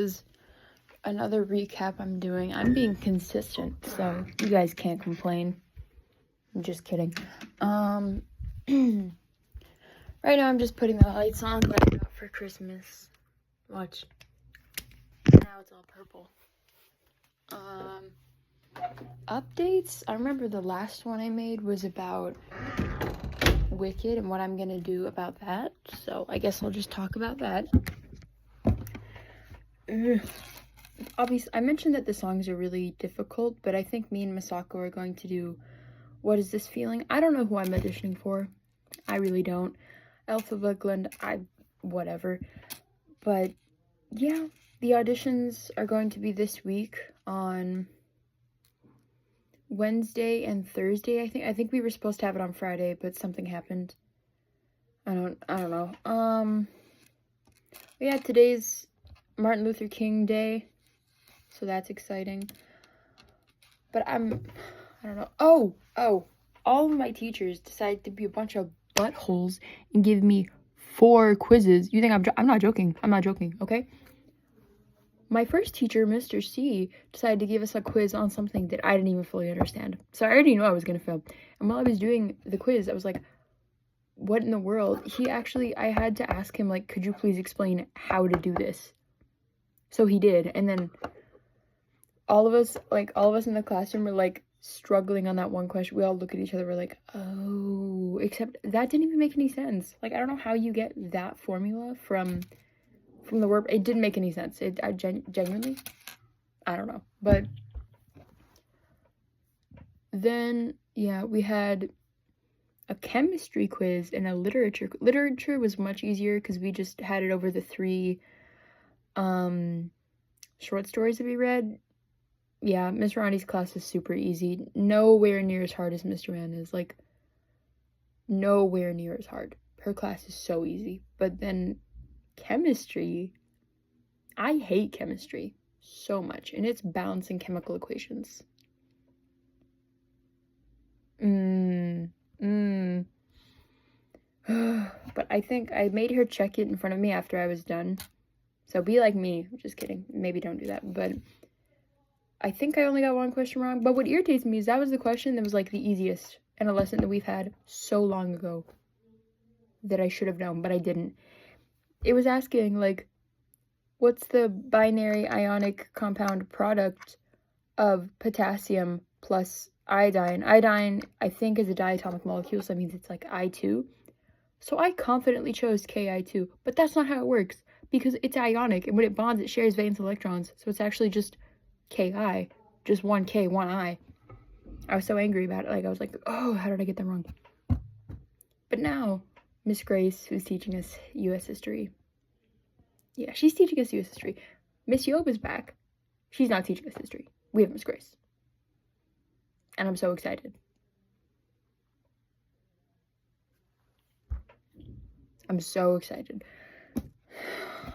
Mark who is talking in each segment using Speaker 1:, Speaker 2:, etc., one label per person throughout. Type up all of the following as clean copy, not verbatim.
Speaker 1: Is another recap I'm doing. I'm being consistent, so you guys can't complain. I'm just kidding. Right now I'm just putting the lights on that I got for Christmas. Watch. Now it's all purple. Updates. I remember the last one I made was about Wicked and what I'm gonna do about that. So I guess I'll just talk about that. Obviously, I mentioned that the songs are really difficult, but I think me and Masako are going to do What Is This Feeling? I don't know who I'm auditioning for. I really don't. Elphaba, Glenda, whatever. But yeah, the auditions are going to be this week on Wednesday and Thursday, I think. I think we were supposed to have it on Friday, but something happened. I don't know. Yeah, today's Martin Luther King Day, so that's exciting. But I don't know. Oh, all of my teachers decided to be a bunch of buttholes and give me 4 quizzes. You think I'm not joking. I'm not joking, okay? My first teacher, Mr. C, decided to give us a quiz on something that I didn't even fully understand. So I already knew I was going to fail. And while I was doing the quiz, I was like, what in the world? I had to ask him, like, could you please explain how to do this? So he did. And then all of us in the classroom were, like, struggling on that one question. We all look at each other, we're like, oh, except that didn't even make any sense. Like, I don't know how you get that formula from the word. It didn't make any sense. Genuinely, I don't know. But then, yeah, we had a chemistry quiz and a literature. Literature was much easier because we just had it over the 3 short stories that we read. Yeah, Miss Ronnie's class is super easy. Nowhere near as hard as Miss Joanna's. Like, nowhere near as hard. Her class is so easy. But then chemistry, I hate chemistry so much. And it's balancing chemical equations. But I think I made her check it in front of me after I was done. So be like me. Just kidding. Maybe don't do that. But I think I only got 1 question wrong. But what irritates me is that was the question that was, like, the easiest in a lesson that we've had so long ago that I should have known, but I didn't. It was asking, like, what's the binary ionic compound product of potassium plus iodine? Iodine, I think, is a diatomic molecule, so that means it's, like, I2. So I confidently chose Ki2, but that's not how it works, because it's ionic, and when it bonds, it shares valence electrons, so it's actually just Ki, just 1 K, 1 I. I was so angry about it. Like, I was like, oh, how did I get that wrong? But now, Miss Grace, who's teaching us U.S. history. Yeah, she's teaching us U.S. history. Miss Yob is back. She's not teaching us history. We have Miss Grace. And I'm so excited. I'm so excited.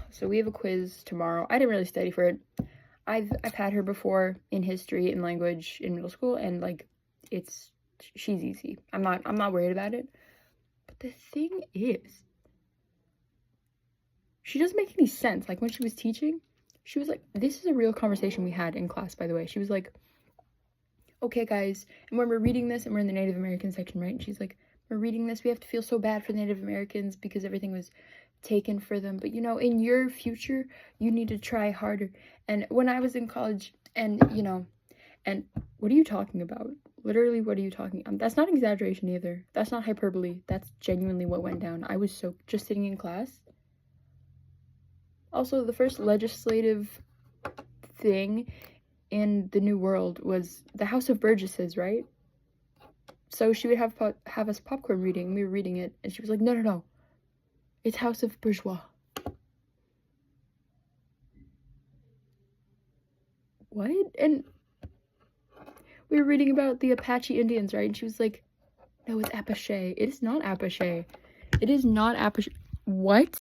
Speaker 1: So we have a quiz tomorrow. I didn't really study for it. I've had her before in history and language in middle school, and, like, she's easy. I'm not worried about it. But the thing is, she doesn't make any sense. Like, when she was teaching, she was like, this is a real conversation we had in class, by the way. She was like, okay, guys, and when we're reading this, and we're in the Native American section, right? And she's like, we're reading this, we have to feel so bad for the Native Americans because everything was taken for them, but, you know, in your future, you need to try harder. And when I was in college, and, you know, and what are you talking about? Literally, what are you talking about? That's not exaggeration either. That's not hyperbole. That's genuinely what went down. I was just sitting in class. Also, the first legislative thing in the New World was the House of Burgesses, right? So she would have us popcorn reading. We were reading it, and she was like, no. It's House of Bourgeois. What? And we were reading about the Apache Indians, right? And she was like, no, it's Apache. It is not Apache. It is not Apache. What?